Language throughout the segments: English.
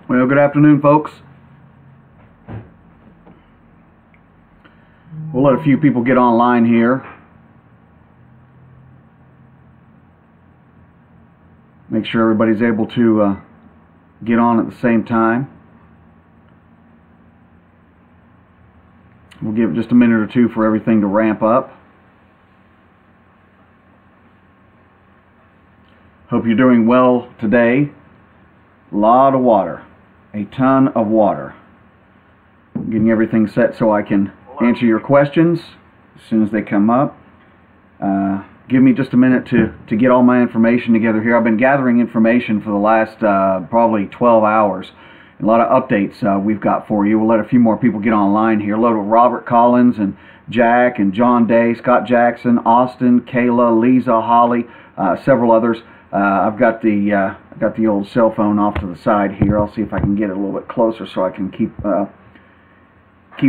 Well, good afternoon, folks. We'll let a few people get online here. Make sure everybody's able to get on at the same time. We'll give it just a minute or two for everything to ramp up. Hope you're doing well today. A lot of water. A ton of water. Getting everything set so I can answer your questions as soon as they come up. Give me just a minute to get all my information together here. I've been gathering information for the last probably 12 hours. A lot of updates we've got for you. We'll let a few more people get online here. Hello to Robert Collins and Jack and John Day, Scott Jackson, Austin, Kayla, Lisa, Holly, several others. I've got the old cell phone off to the side here. I'll see if I can get it a little bit closer so I can keep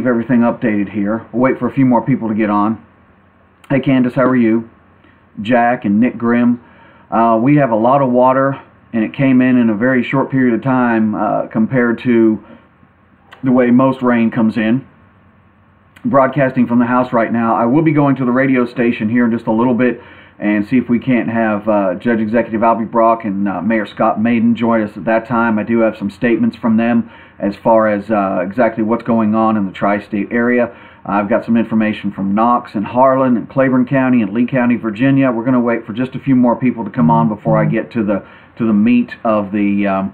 everything updated here. We'll wait for a few more people to get on. Hey Candace, how are you? Jack and Nick Grimm. We have a lot of water, and it came in a very short period of time compared to the way most rain comes in. Broadcasting from the house right now. I will be going to the radio station here in just a little bit and see if we can't have Judge Executive Albie Brock and Mayor Scott Maiden join us at that time. I do have some statements from them as far as exactly what's going on in the tri-state area. I've got some information from Knox and Harlan and Claiborne County and Lee County, Virginia. We're going to wait for just a few more people to come on before I get to the meat of the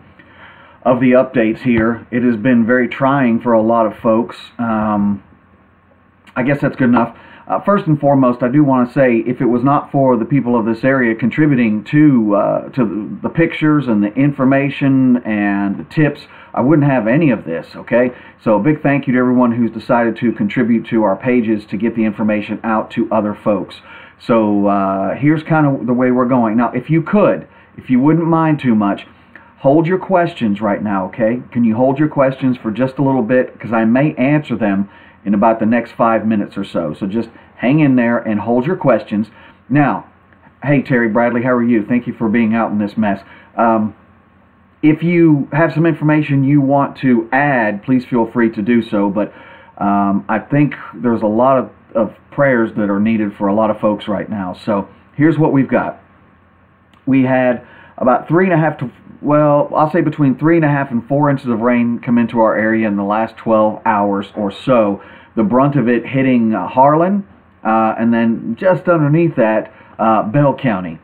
updates here. It has been very trying for a lot of folks. I guess that's good enough. First and foremost, I do want to say, if it was not for the people of this area contributing to the pictures and the information and the tips, I wouldn't have any of this, okay? So a big thank you to everyone who's decided to contribute to our pages to get the information out to other folks. So here's kind of the way we're going. Now, if you wouldn't mind too much, hold your questions right now, okay? Can you hold your questions for just a little bit? Because I may answer them in about the next 5 minutes or so. So just hang in there and hold your questions. Now, hey Terry Bradley, how are you? Thank you for being out in this mess. If you have some information you want to add, please feel free to do so. But I think there's a lot of prayers that are needed for a lot of folks right now. So here's what we've got. We had about 3.5 to, well, I'll say between 3.5 and 4 inches of rain come into our area in the last 12 hours or so. The brunt of it hitting Harlan, and then just underneath that, Bell County.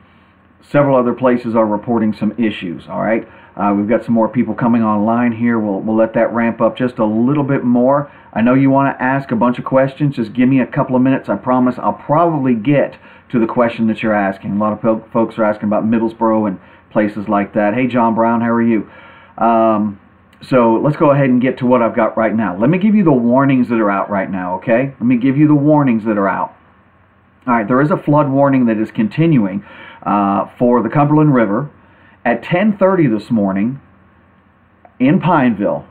Several other places are reporting some issues, all right? We've got some more people coming online here. We'll let that ramp up just a little bit more. I know you want to ask a bunch of questions. Just give me a couple of minutes. I promise I'll probably get to the question that you're asking. A lot of folks are asking about Middlesboro and places like that. Hey, John Brown, how are you? So let's go ahead and get to what I've got right now. Let me give you the warnings that are out right now, okay? Let me give you the warnings that are out. All right, there is a flood warning that is continuing for the Cumberland River at 10:30 this morning in Pineville.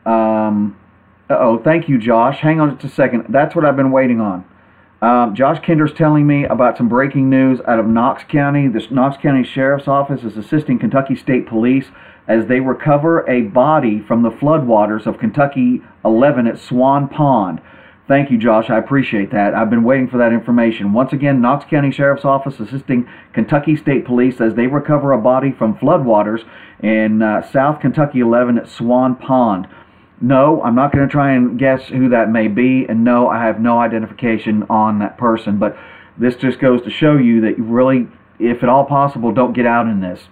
Thank you, Josh. Hang on just a second. That's what I've been waiting on. Josh Kinder's telling me about some breaking news out of Knox County. The Knox County Sheriff's Office is assisting Kentucky State Police as they recover a body from the floodwaters of Kentucky 11 at Swan Pond. Thank you, Josh. I appreciate that. I've been waiting for that information. Once again, Knox County Sheriff's Office assisting Kentucky State Police as they recover a body from floodwaters in South Kentucky 11 at Swan Pond. No, I'm not going to try and guess who that may be, and no, I have no identification on that person, but this just goes to show you that you really, if at all possible, don't get out in this.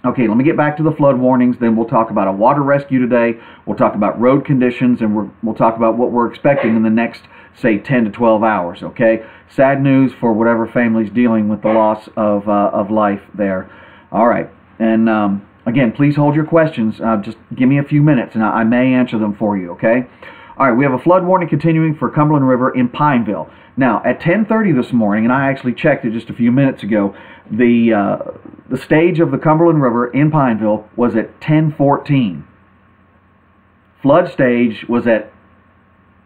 Okay, let me get back to the flood warnings, then we'll talk about a water rescue today, we'll talk about road conditions, and we'll talk about what we're expecting in the next, say, 10 to 12 hours, okay? Sad news for whatever family's dealing with the loss of life there. All right, and again, please hold your questions. Just give me a few minutes, and I may answer them for you, okay? All right, we have a flood warning continuing for Cumberland River in Pineville. Now, at 10:30 this morning, and I actually checked it just a few minutes ago, the stage of the Cumberland River in Pineville was at 10:14. Flood stage was at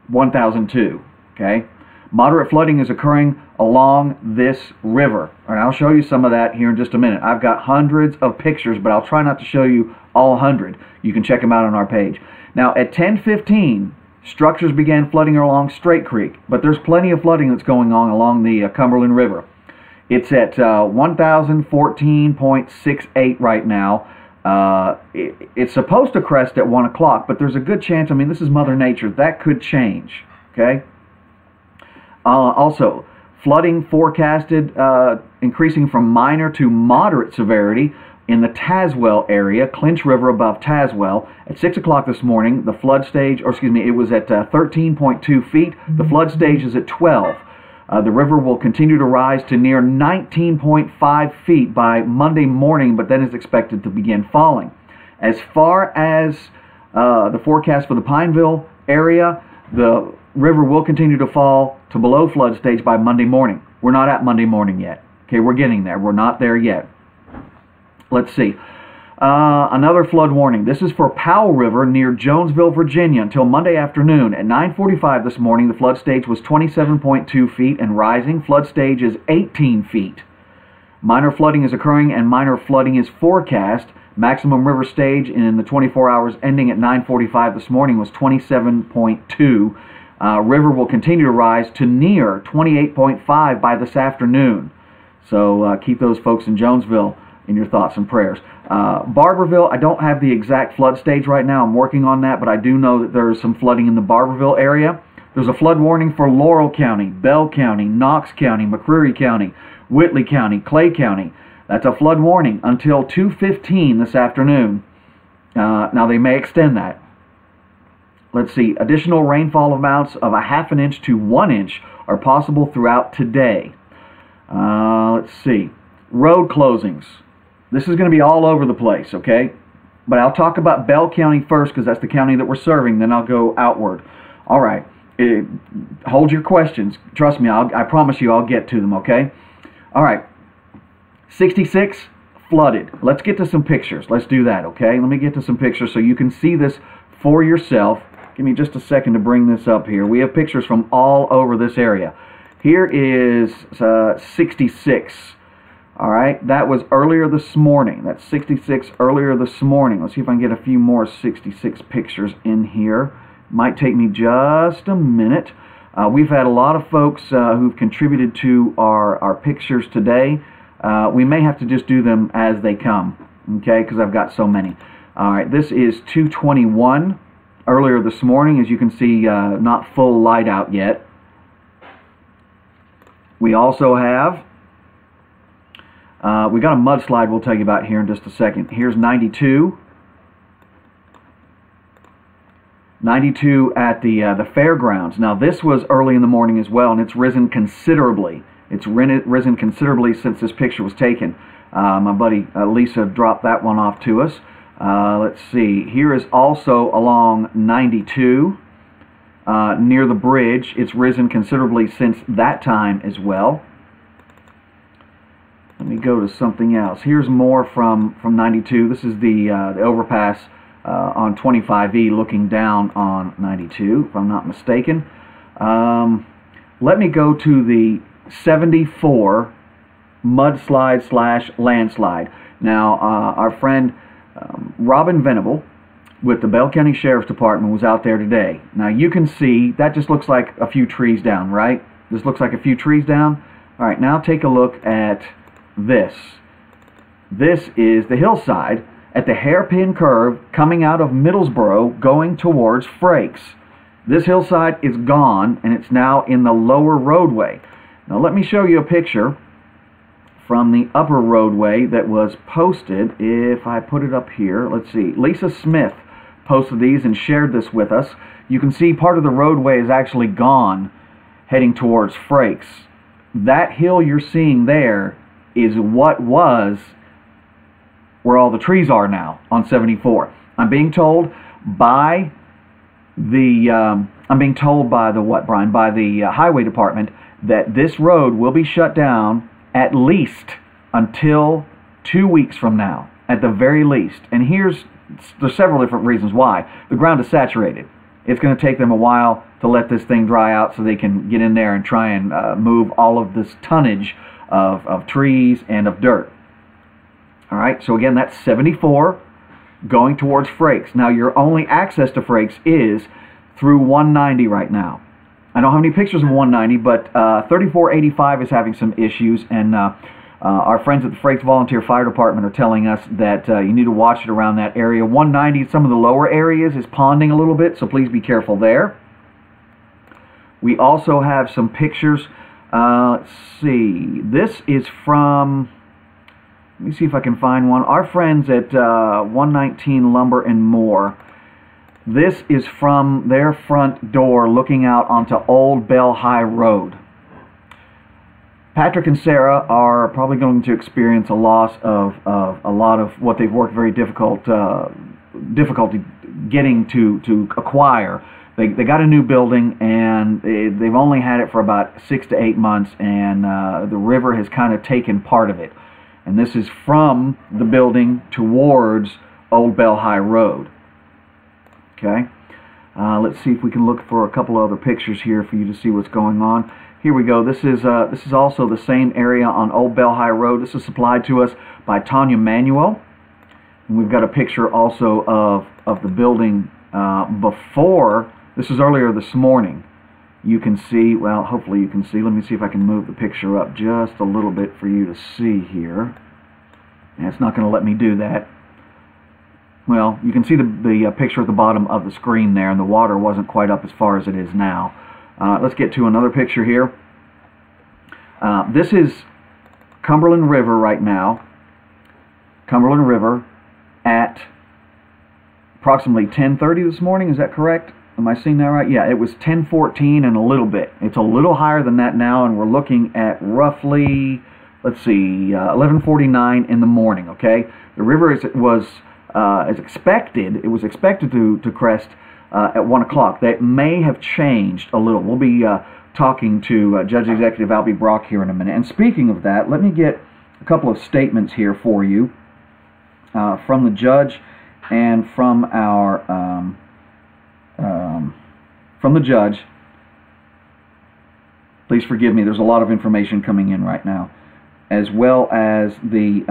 1002, okay? Moderate flooding is occurring along this river. And I'll show you some of that here in just a minute. I've got hundreds of pictures, but I'll try not to show you all 100. You can check them out on our page. Now, at 10:15, structures began flooding along Straight Creek, but there's plenty of flooding that's going on along the Cumberland River. It's at 1014.68 right now. It's supposed to crest at 1 o'clock, but there's a good chance, I mean, this is Mother Nature, that could change, okay? Also, flooding forecasted increasing from minor to moderate severity in the Tazewell area, Clinch River above Tazewell. At 6 o'clock this morning, the flood stage, or excuse me, it was at 13.2 feet. The flood stage is at 12. The river will continue to rise to near 19.5 feet by Monday morning, but then is expected to begin falling. As far as the forecast for the Pineville area, the river will continue to fall to below flood stage by Monday morning. We're not at Monday morning yet. Okay, we're getting there. We're not there yet. Let's see. Another flood warning. This is for Powell River near Jonesville, Virginia until Monday afternoon. At 9:45 this morning, the flood stage was 27.2 feet and rising. Flood stage is 18 feet. Minor flooding is occurring and minor flooding is forecast. Maximum river stage in the 24 hours ending at 9:45 this morning was 27.2. River will continue to rise to near 28.5 by this afternoon. So keep those folks in Jonesville in your thoughts and prayers. Barberville, I don't have the exact flood stage right now. I'm working on that, but I do know that there is some flooding in the Barberville area. There's a flood warning for Laurel County, Bell County, Knox County, McCreary County, Whitley County, Clay County. That's a flood warning until 2:15 this afternoon. Now they may extend that. Let's see. Additional rainfall amounts of 1/2 inch to 1 inch are possible throughout today. Let's see. Road closings. This is going to be all over the place, okay? But I'll talk about Bell County first because that's the county that we're serving. Then I'll go outward. All right. Hold your questions. Trust me, I promise you I'll get to them, okay? All right. 66 flooded. Let's get to some pictures. Let's do that, okay? Let me get to some pictures so you can see this for yourself. Give me just a second to bring this up here. We have pictures from all over this area. Here is 66. All right, that was earlier this morning. That's 66 earlier this morning. Let's see if I can get a few more 66 pictures in here. Might take me just a minute. We've had a lot of folks who've contributed to our pictures today. We may have to just do them as they come, okay, because I've got so many. All right, this is 2:21 earlier this morning. As you can see, not full light out yet. We also have we got a mudslide we'll tell you about here in just a second. Here's 92. 92 at the fairgrounds. Now this was early in the morning as well, and it's risen considerably. It's risen considerably since this picture was taken. My buddy Lisa dropped that one off to us. Let's see. Here is also along 92 near the bridge. It's risen considerably since that time as well. Let me go to something else. Here's more from 92. This is the overpass on 25E looking down on 92, if I'm not mistaken. Let me go to the 74 mudslide / landslide. Now, our friend Robin Venable with the Bell County Sheriff's Department was out there today. Now, you can see that just looks like a few trees down, right? This looks like a few trees down. All right, now take a look at this. This is the hillside at the hairpin curve coming out of Middlesboro going towards Frakes. This hillside is gone and it's now in the lower roadway. Now let me show you a picture from the upper roadway that was posted. If I put it up here, let's see. Lisa Smith posted these and shared this with us. You can see part of the roadway is actually gone heading towards Frakes. That hill you're seeing there is what was where all the trees are now on 74. I'm being told by the what, Brian? By the highway department that this road will be shut down at least until 2 weeks from now, at the very least. And there's several different reasons why. The ground is saturated. It's going to take them a while to let this thing dry out so they can get in there and try and move all of this tonnage of trees and of dirt. All right, so again, that's 74 going towards Frakes. Now, your only access to Frakes is through 190 right now. I don't have any pictures of 190, but 3485 is having some issues, and our friends at the Frakes Volunteer Fire Department are telling us that you need to watch it around that area. 190, some of the lower areas, is ponding a little bit, so please be careful there. We also have some pictures. Let's see. This is from, let me see if I can find one. Our friends at 119 Lumber and More. This is from their front door looking out onto Old Bell High Road. Patrick and Sarah are probably going to experience a loss of a lot of what they've worked very difficulty getting to acquire. They got a new building, and they've only had it for about 6 to 8 months, and the river has kind of taken part of it. And this is from the building towards Old Bell High Road. Okay, let's see if we can look for a couple of other pictures here for you to see what's going on. Here we go. This is also the same area on Old Bell High Road. This is supplied to us by Tanya Manuel, and we've got a picture also of the building before. This is earlier this morning. You can see, well, hopefully you can see. Let me see if I can move the picture up just a little bit for you to see here. And it's not going to let me do that. Well, you can see the picture at the bottom of the screen there, and the water wasn't quite up as far as it is now. Let's get to another picture here. This is Cumberland River right now. Cumberland River at approximately 10:30 this morning. Is that correct? Am I seeing that right? Yeah, it was 10:14 and a little bit. It's a little higher than that now, and we're looking at roughly, let's see, 11:49 in the morning. Okay, the river was expected. It was expected to crest at 1 o'clock. That may have changed a little. We'll be talking to Judge Executive Albie Brock here in a minute. And speaking of that, let me get a couple of statements here for you from the judge and from our from the judge. Please forgive me. There's a lot of information coming in right now, as well as the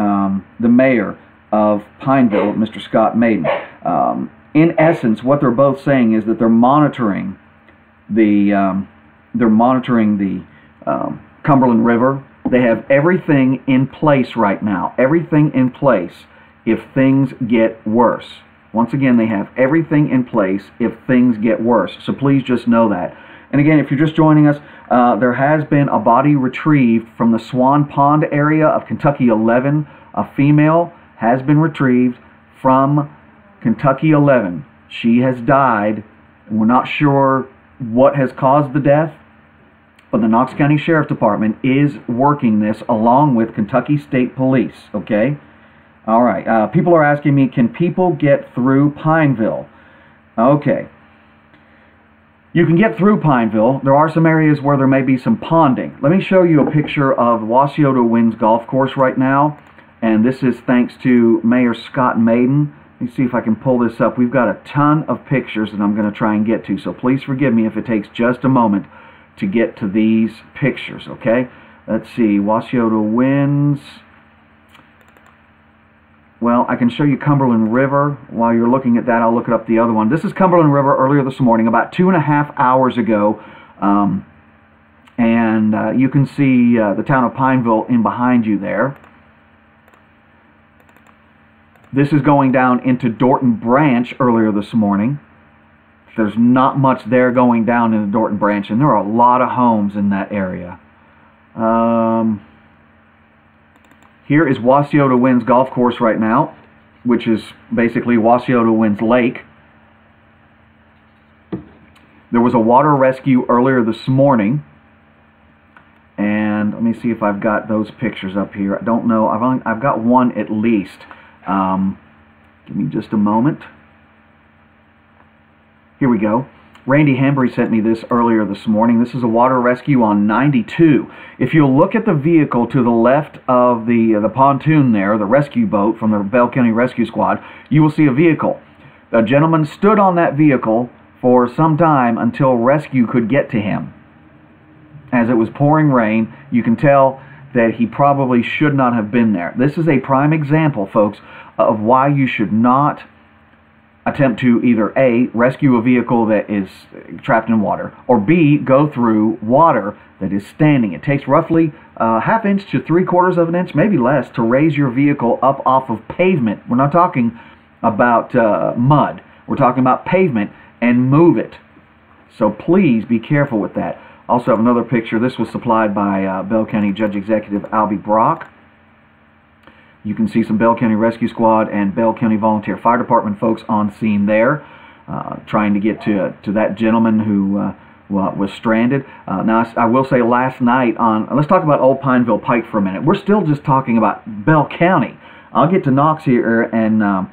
mayor of Pineville, Mr. Scott Maiden. In essence, what they're both saying is that they're monitoring the Cumberland River. They have everything in place right now. Everything in place if things get worse. Once again, they have everything in place if things get worse. So please just know that. And again, if you're just joining us, there has been a body retrieved from the Swan Pond area of Kentucky 11. A female has been retrieved from Kentucky 11. She has died. We're not sure what has caused the death, but the Knox County Sheriff Department is working this along with Kentucky State Police, okay? All right, people are asking me, can people get through Pineville? Okay. You can get through Pineville. There are some areas where there may be some ponding. Let me show you a picture of Wasiota Winds Golf Course right now, and this is thanks to Mayor Scott Maiden. Let me see if I can pull this up. We've got a ton of pictures that I'm going to try and get to, so please forgive me if it takes just a moment to get to these pictures, okay? Let's see, Wasiota Winds. Well, I can show you Cumberland River. While you're looking at that, I'll look up the other one. This is Cumberland River earlier this morning, about 2.5 hours ago. You can see the town of Pineville in behind you there. This is going down into Dorton Branch earlier this morning. There's not much there going down into Dorton Branch, and there are a lot of homes in that area. Here is Wasiota Winds Golf Course right now, which is basically Wasiota Winds Lake. There was a water rescue earlier this morning, and let me see if I've got those pictures up here. I don't know. I've got one at least. Give me just a moment. Here we go. Randy Hambry sent me this earlier this morning. This is a water rescue on 92. If you'll look at the vehicle to the left of the pontoon there, the rescue boat from the Bell County Rescue Squad, you will see a vehicle. A gentleman stood on that vehicle for some time until rescue could get to him. As it was pouring rain, you can tell that he probably should not have been there. This is a prime example, folks, of why you should not attempt to either A, rescue a vehicle that is trapped in water, or B, go through water that is standing. It takes roughly ½ inch to 3/4 of an inch, maybe less, to raise your vehicle up off of pavement. We're not talking about mud. We're talking about pavement, and move it. So please be careful with that. Also have another picture. This was supplied by Bell County Judge Executive Albie Brock. You can see some Bell County Rescue Squad and Bell County Volunteer Fire Department folks on scene there, trying to get to that gentleman who was stranded. Now, I will say last night let's talk about Old Pineville Pike for a minute. We're still just talking about Bell County. I'll get to Knox here and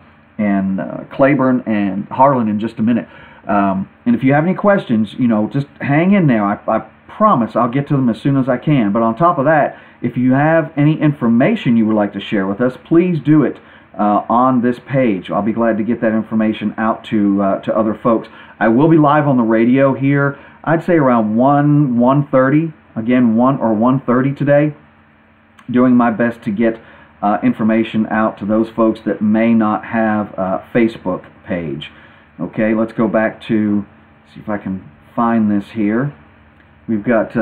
Claiborne and Harlan in just a minute. And if you have any questions, just hang in there. I promise I'll get to them as soon as I can. But on top of that, if you have any information you would like to share with us, please do it on this page. I'll be glad to get that information out to other folks. I will be live on the radio here, I'd say around 1:30, again 1 or 1:30 today, doing my best to get information out to those folks that may not have a Facebook page. Okay, let's go back to, see if I can find this here. We've got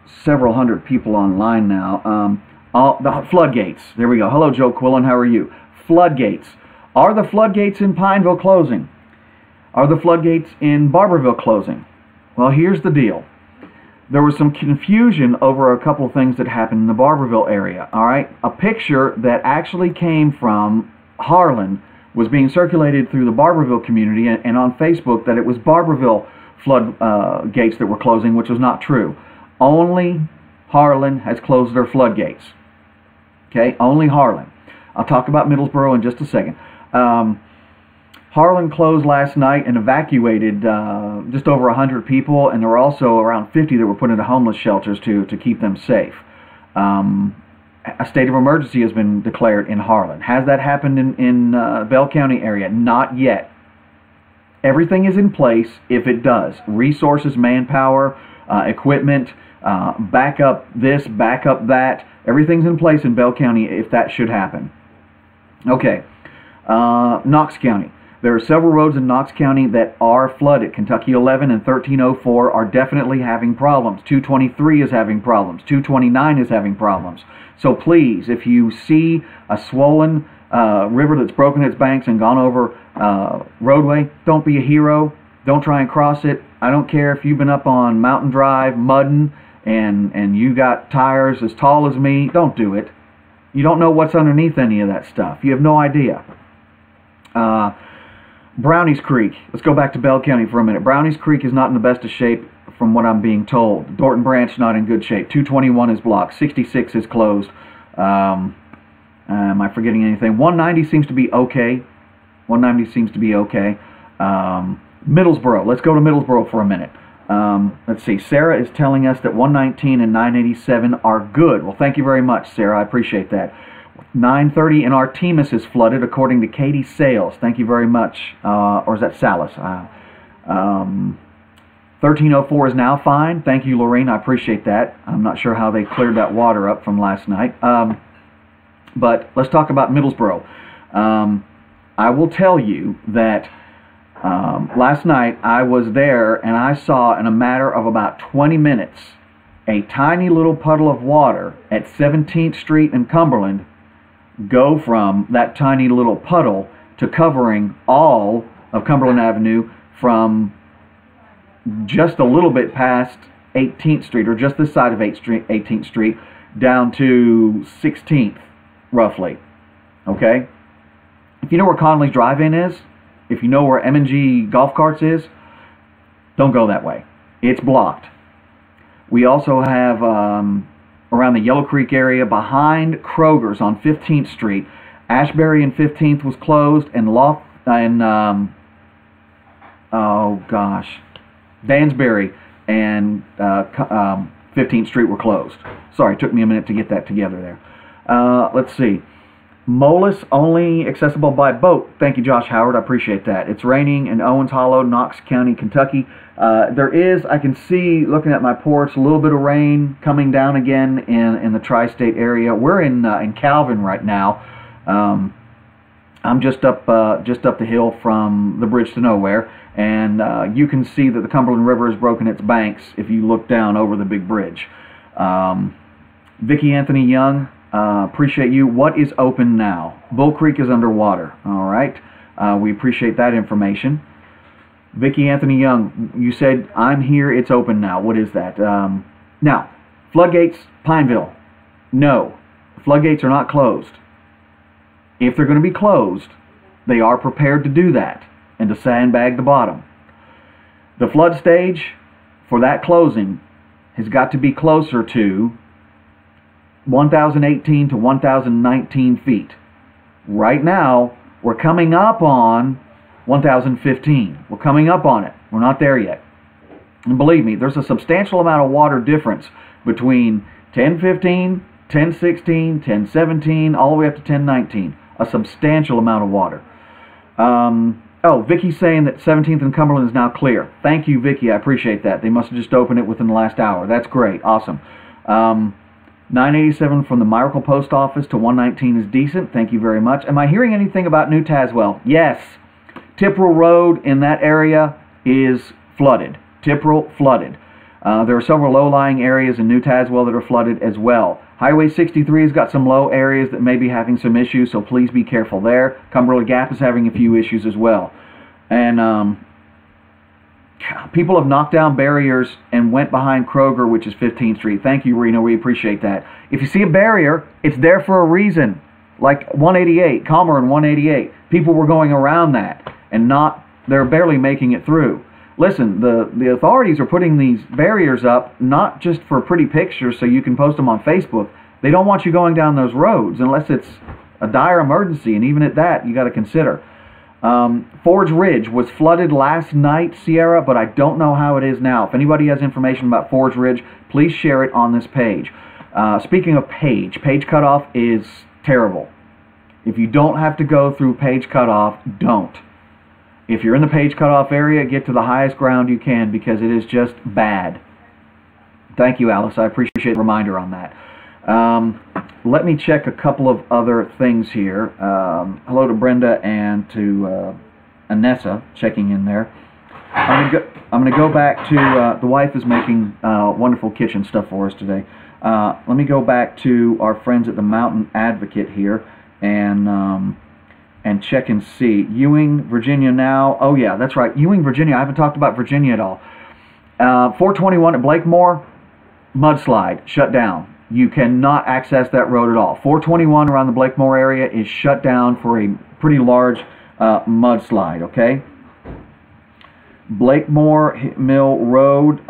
several hundred people online now. The floodgates. There we go. Hello, Joe Quillen. How are you? Floodgates. Are the floodgates in Pineville closing? Are the floodgates in Barberville closing? Well, here's the deal. There was some confusion over a couple of things that happened in the Barberville area. All right, a picture that actually came from Harlan was being circulated through the Barberville community and on Facebook that it was Barberville flood gates that were closing, which was not true. Only Harlan has closed their floodgates. Okay, only Harlan. I'll talk about Middlesboro in just a second. Harlan closed last night and evacuated just over 100 people, and there were also around 50 that were put into homeless shelters to keep them safe. A state of emergency has been declared in Harlan. Has that happened in Bell County area? Not yet. Everything is in place if it does. Resources, manpower, equipment, backup this, backup that. Everything's in place in Bell County if that should happen. Okay, Knox County. There are several roads in Knox County that are flooded. Kentucky 11 and 1304 are definitely having problems. 223 is having problems. 229 is having problems. So please, if you see a swollen river that's broken its banks and gone over roadway, don't be a hero. Don't try and cross it. I don't care if you've been up on Mountain Drive mudding and you got tires as tall as me. Don't do it. You don't know what's underneath any of that stuff. You have no idea. Brownies Creek. Let's go back to Bell County for a minute. Brownies Creek is not in the best of shape from what I'm being told. Dorton Branch not in good shape. 221 is blocked. 66 is closed. Am I forgetting anything? 190 seems to be okay. 190 seems to be okay. Middlesboro. Let's go to Middlesboro for a minute. Let's see. Sarah is telling us that 119 and 987 are good. Well, thank you very much, Sarah. I appreciate that. 930 in Artemis is flooded, according to Katie Sales. Thank you very much. Or is that Salas? 1304 is now fine. Thank you, Lorraine. I appreciate that. I'm not sure how they cleared that water up from last night. But let's talk about Middlesboro. I will tell you that last night I was there and I saw in a matter of about 20 minutes a tiny little puddle of water at 17th Street in Cumberland go from that tiny little puddle to covering all of Cumberland Avenue from just a little bit past 18th Street, or just this side of 18th Street, down to 16th, roughly. Okay? If you know where Conley's Drive-In is, if you know where M&G Golf Carts is, don't go that way. It's blocked. We also have around the Yellow Creek area behind Kroger's on 15th Street. Ashbury and 15th was closed, and Dansbury and 15th Street were closed. Sorry, it took me a minute to get that together there. Let's see. Molus only accessible by boat. Thank you, Josh Howard. I appreciate that. It's raining in Owens Hollow, Knox County, Kentucky. There is, I can see, looking at my porch, a little bit of rain coming down again in the tri-state area. We're in Calvin right now. I'm just up the hill from the bridge to nowhere, and you can see that the Cumberland River has broken its banks if you look down over the big bridge. Vicki Anthony Young, appreciate you. What is open now? Bull Creek is underwater. All right. We appreciate that information. Vicki Anthony Young, you said, I'm here, it's open now. What is that? Now, floodgates, Pineville. No, floodgates are not closed. If they're going to be closed, they are prepared to do that and to sandbag the bottom. The flood stage for that closing has got to be closer to 1,018 to 1,019 feet. Right now, we're coming up on 1,015. We're coming up on it. We're not there yet. And believe me, there's a substantial amount of water difference between 1015, 1016, 1017, all the way up to 1019. A substantial amount of water. Oh, Vicky's saying that 17th and Cumberland is now clear. Thank you, Vicky. I appreciate that. They must have just opened it within the last hour. That's great. Awesome. 987 from the Miracle Post Office to 119 is decent. Thank you very much. Am I hearing anything about New Tazewell? Yes. Tipperell Road in that area is flooded. Tipperell flooded. There are several low-lying areas in New Tazewell that are flooded as well. Highway 63 has got some low areas that may be having some issues, so please be careful there. Cumberland Gap is having a few issues as well. And people have knocked down barriers and went behind Kroger, which is 15th Street. Thank you, Reno. We appreciate that. If you see a barrier, it's there for a reason. Like 188, Calmer and 188. People were going around that, and they're barely making it through. Listen, the authorities are putting these barriers up not just for pretty pictures so you can post them on Facebook. They don't want you going down those roads unless it's a dire emergency, and even at that, you got to consider. Forge Ridge was flooded last night, Sierra, but I don't know how it is now. If anybody has information about Forge Ridge, please share it on this page. Speaking of page cutoff is terrible. If you don't have to go through page cutoff, don't. If you're in the page cutoff area, get to the highest ground you can because it is just bad. Thank you, Alice. I appreciate the reminder on that. Let me check a couple of other things here. Hello to Brenda and to Anessa checking in there. I'm going to go back to the wife is making wonderful kitchen stuff for us today. Let me go back to our friends at the Mountain Advocate here and check and see. Ewing, Virginia now. Oh, yeah, that's right. Ewing, Virginia. I haven't talked about Virginia at all. 421 at Blakemore, mudslide, shut down. You cannot access that road at all. 421 around the Blakemore area is shut down for a pretty large mudslide, okay? Blakemore Mill Road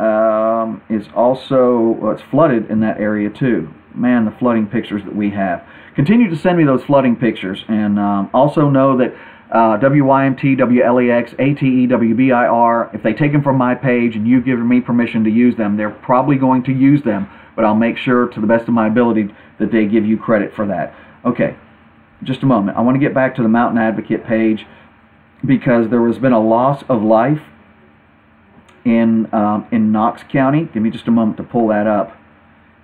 is also, it's flooded in that area too. Man, the flooding pictures that we have. Continue to send me those flooding pictures, and also know that WYMT, WLEX, ATE, WBIR, if they take them from my page and you've given me permission to use them, they're probably going to use them, but I'll make sure to the best of my ability that they give you credit for that. Okay, just a moment. I want to get back to the Mountain Advocate page because there has been a loss of life in Knox County. Give me just a moment to pull that up,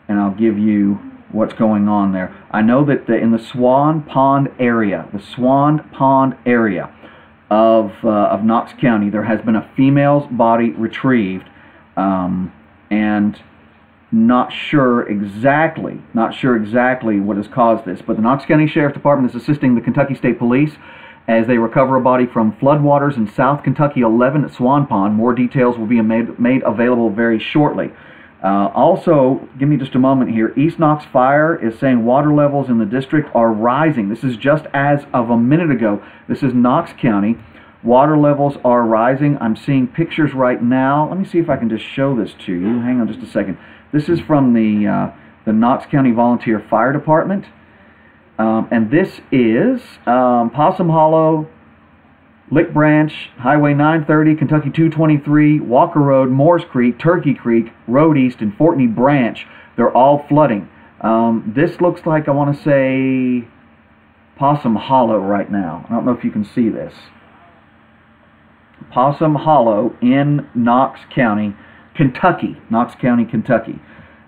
and I'll give you what's going on there. I know that in the Swan Pond area of Knox County, there has been a female's body retrieved, and not sure exactly what has caused this, but the Knox County Sheriff Department is assisting the Kentucky State Police as they recover a body from floodwaters in South Kentucky 11 at Swan Pond. More details will be made available very shortly. Also, give me just a moment here. East Knox Fire is saying water levels in the district are rising. This is just as of a minute ago. This is Knox County. Water levels are rising. I'm seeing pictures right now. Let me see if I can just show this to you. Hang on just a second. This is from the Knox County Volunteer Fire Department. And this is Possum Hollow, Lick Branch, Highway 930, Kentucky 223, Walker Road, Moores Creek, Turkey Creek, Road East, and Fortney Branch. They're all flooding. This looks like, I want to say, Possum Hollow right now. I don't know if you can see this. Possum Hollow in Knox County, Kentucky. Knox County, Kentucky.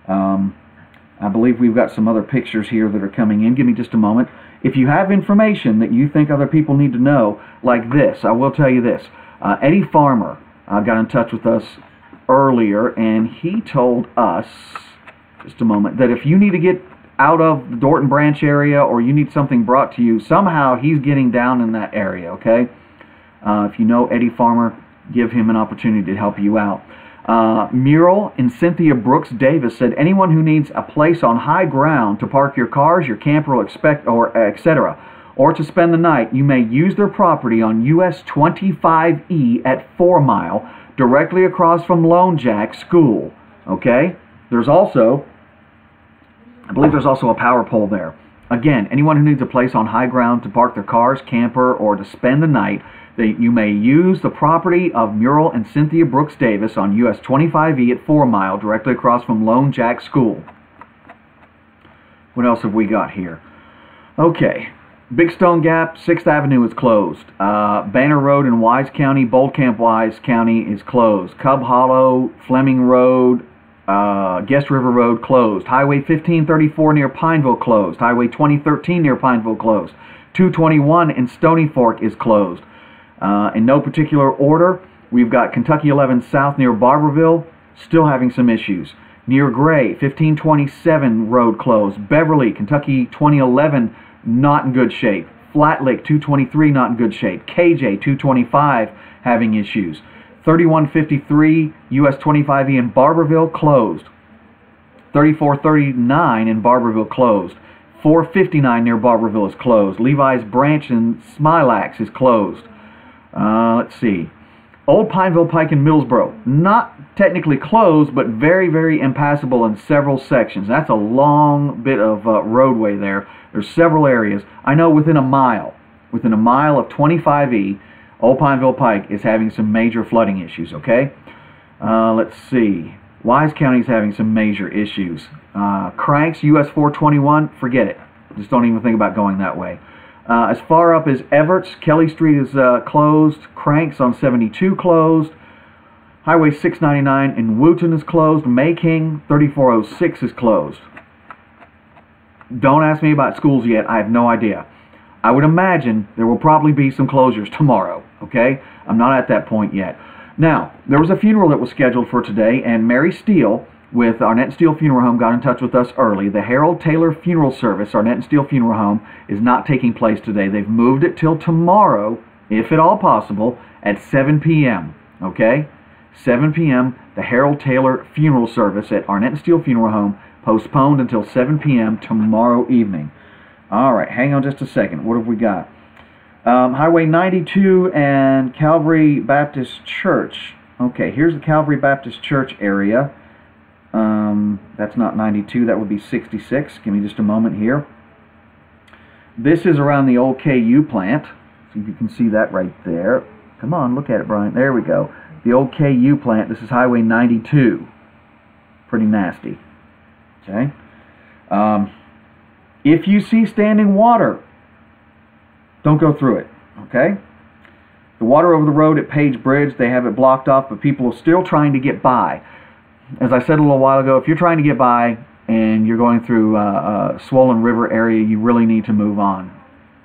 I believe we've got some other pictures here that are coming in. Give me just a moment. If you have information that you think other people need to know, like this, I will tell you this. Eddie Farmer got in touch with us earlier, and he told us, just a moment, that if you need to get out of the Dorton Branch area or you need something brought to you, somehow he's getting down in that area, okay? If you know Eddie Farmer, give him an opportunity to help you out. Mural and Cynthia Brooks Davis said, anyone who needs a place on high ground to park your cars, your camper, or etc., or to spend the night, you may use their property on US 25E at 4 Mile, directly across from Lone Jack School. Okay? There's also, I believe there's also a power pole there. Again, anyone who needs a place on high ground to park their cars, camper, or to spend the night, you may use the property of Mural and Cynthia Brooks Davis on US 25E at 4 Mile, directly across from Lone Jack School. What else have we got here? Okay. Big Stone Gap, 6th Avenue is closed. Banner Road in Wise County, Bold Camp Wise County is closed. Cub Hollow, Fleming Road, Guest River Road closed. Highway 1534 near Pineville closed. Highway 2013 near Pineville closed. 221 in Stony Fork is closed. In no particular order, we've got Kentucky 11 South near Barberville, still having some issues. Near Gray, 1527 road closed. Beverly, Kentucky 2011, not in good shape. Flat Lake 223, not in good shape. KJ 225, having issues. 3153 US 25E in Barberville, closed. 3439 in Barberville, closed. 459 near Barberville is closed. Levi's Branch in Smilax is closed. Let's see. Old Pineville Pike in Millsboro, not technically closed, but very, very impassable in several sections. That's a long bit of roadway there. There's several areas. I know within a mile of 25E, Old Pineville Pike is having some major flooding issues, okay? Let's see. Wise County is having some major issues. Cranks, US 421, forget it. Just don't even think about going that way. As far up as Everts, Kelly Street is closed. Cranks on 72 closed. Highway 699 in Wooten is closed. Mayking 3406 is closed. Don't ask me about schools yet. I have no idea. I would imagine there will probably be some closures tomorrow, okay? I'm not at that point yet. Now, there was a funeral that was scheduled for today, and Mary Steele with Arnett and Steele Funeral Home got in touch with us early. The Harold Taylor Funeral Service, Arnett and Steele Funeral Home, is not taking place today. They've moved it till tomorrow, if at all possible, at 7 p.m., okay? 7 p.m., the Harold Taylor Funeral Service at Arnett and Steele Funeral Home, postponed until 7 p.m. tomorrow evening. All right, hang on just a second. What have we got? Highway 92 and Calvary Baptist Church. Okay, here's the Calvary Baptist Church area. That's not 92, that would be 66. Give me just a moment here. This is around the old KU plant. See if you can see that right there. Come on, look at it, Brian. There we go. The old KU plant. This is Highway 92. Pretty nasty. Okay. If you see standing water, don't go through it. Okay. The water over the road at Page Bridge, they have it blocked off, but people are still trying to get by. As I said a little while ago, if you're trying to get by and you're going through a swollen river area, you really need to move on.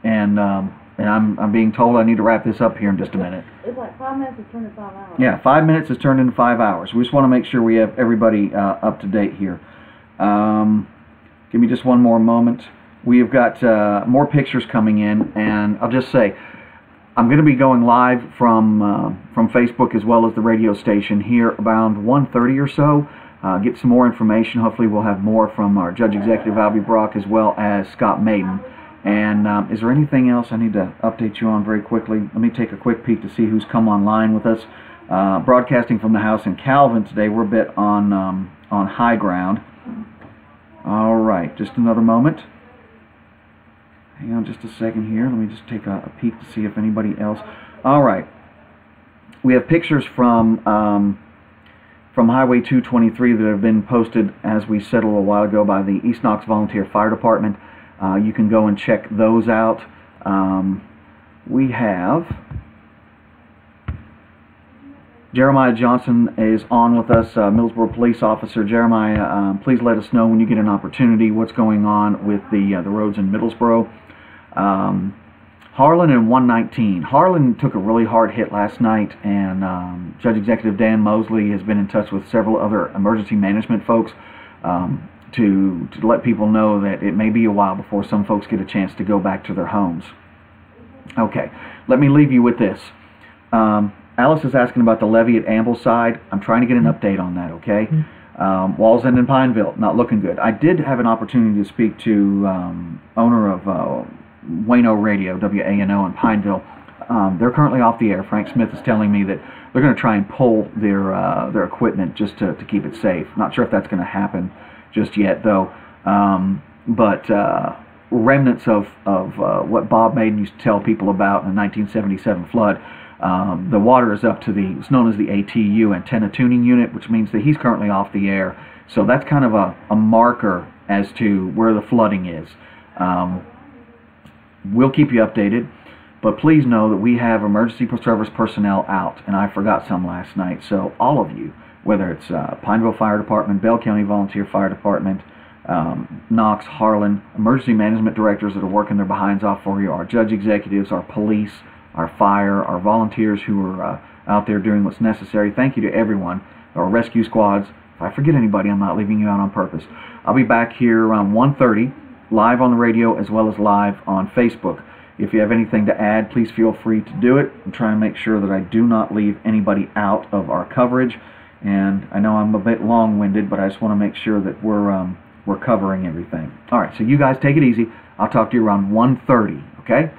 And I'm being told I need to wrap this up here in just a minute. It's like 5 minutes has turned into 5 hours. Yeah, 5 minutes has turned into 5 hours. We just want to make sure we have everybody up to date here. Give me just one more moment. We have got more pictures coming in, and I'll just say, I'm going to be going live from Facebook as well as the radio station here around 1:30 or so. Get some more information. Hopefully we'll have more from our Judge Executive Albie Brock as well as Scott Maiden. And is there anything else I need to update you on very quickly? Let me take a quick peek to see who's come online with us. Broadcasting from the house in Calvin today. We're a bit on high ground. All right, just another moment. Hang on just a second here. Let me just take a peek to see if anybody else... All right. We have pictures from Highway 223 that have been posted, as we said a little while ago, by the East Knox Volunteer Fire Department. You can go and check those out. We have Jeremiah Johnson is on with us, Millsboro police officer. Jeremiah, please let us know when you get an opportunity what's going on with the roads in Middlesboro. Harlan and 119. Harlan took a really hard hit last night, and Judge Executive Dan Mosley has been in touch with several other emergency management folks to let people know that it may be a while before some folks get a chance to go back to their homes. Okay, let me leave you with this. Alice is asking about the levee at Ambleside. I'm trying to get an update on that, okay? Walls End in Pineville, not looking good. I did have an opportunity to speak to owner of Wayno Radio, WANO in Pineville. They're currently off the air. Frank Smith is telling me that they're going to try and pull their equipment just to keep it safe. Not sure if that's going to happen just yet, though. But remnants of what Bob Maiden used to tell people about in the 1977 flood. The water is up to it's known as the ATU, antenna tuning unit, which means that he's currently off the air. So that's kind of a marker as to where the flooding is. We'll keep you updated, but please know that we have emergency service personnel out, and I forgot some last night. So all of you, whether it's Pineville Fire Department, Bell County Volunteer Fire Department, Knox, Harlan, emergency management directors that are working their behinds off for you, our judge executives, our police, our fire, our volunteers who are out there doing what's necessary. Thank you to everyone, our rescue squads. If I forget anybody, I'm not leaving you out on purpose. I'll be back here around 1:30, live on the radio as well as live on Facebook. If you have anything to add, please feel free to do it. I'm trying to make sure that I do not leave anybody out of our coverage. And I know I'm a bit long-winded, but I just want to make sure that we're covering everything. All right, so you guys take it easy. I'll talk to you around 1:30, okay?